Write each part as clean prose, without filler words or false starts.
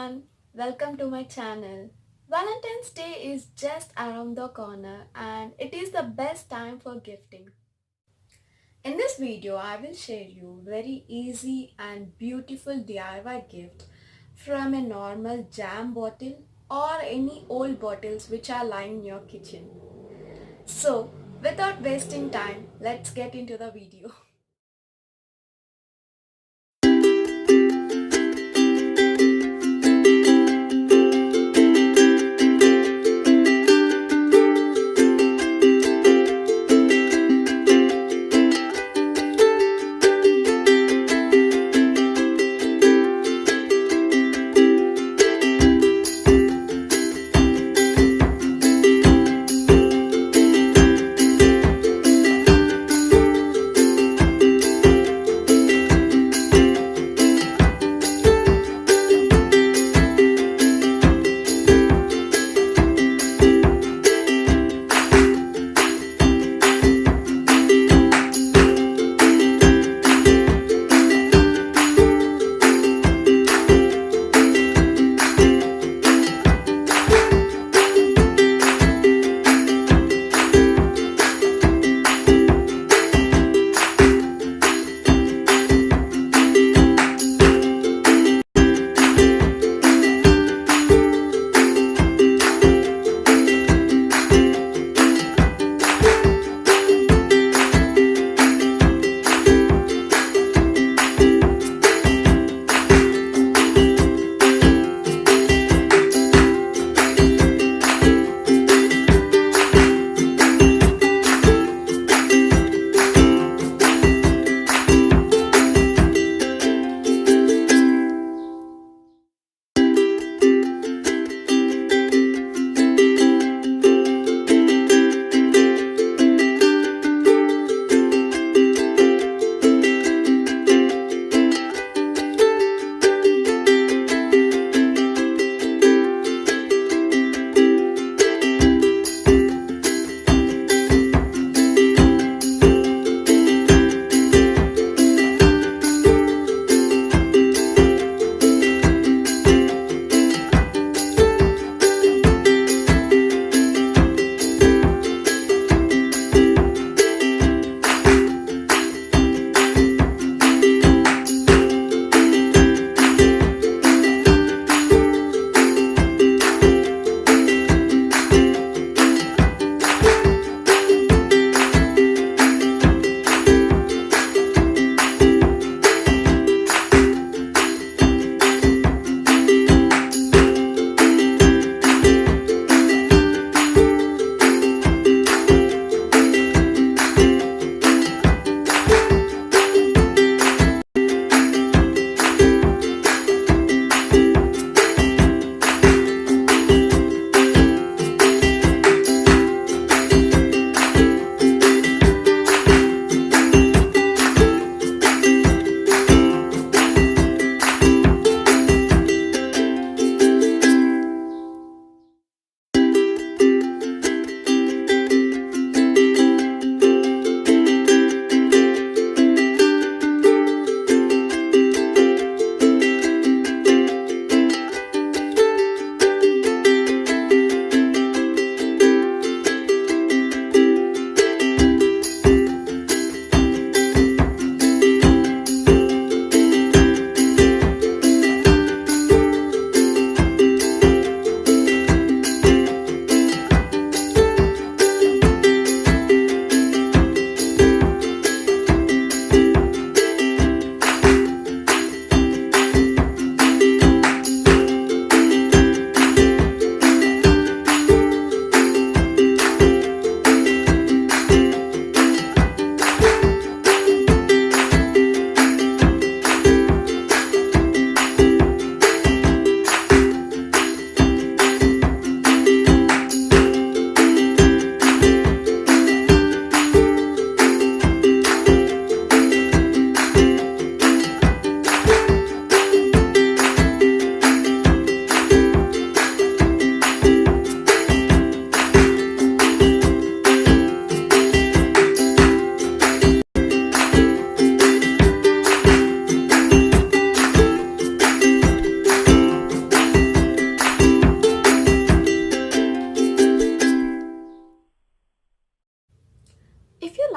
everyone, welcome to my channel. Valentine's Day is just around the corner and it is the best time for gifting. In this video, I will share you very easy and beautiful DIY gift from a normal jam bottle or any old bottles which are lying in your kitchen. So, without wasting time, let's get into the video.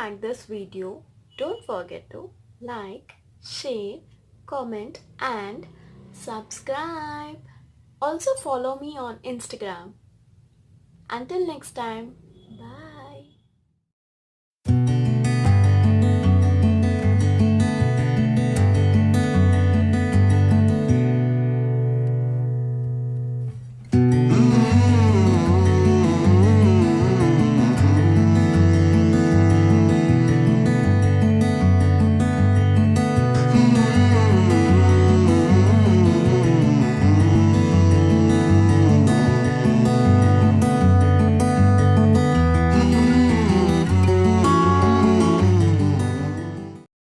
like this video, don't forget to like, share, comment and subscribe. Also follow me on Instagram. Until next time.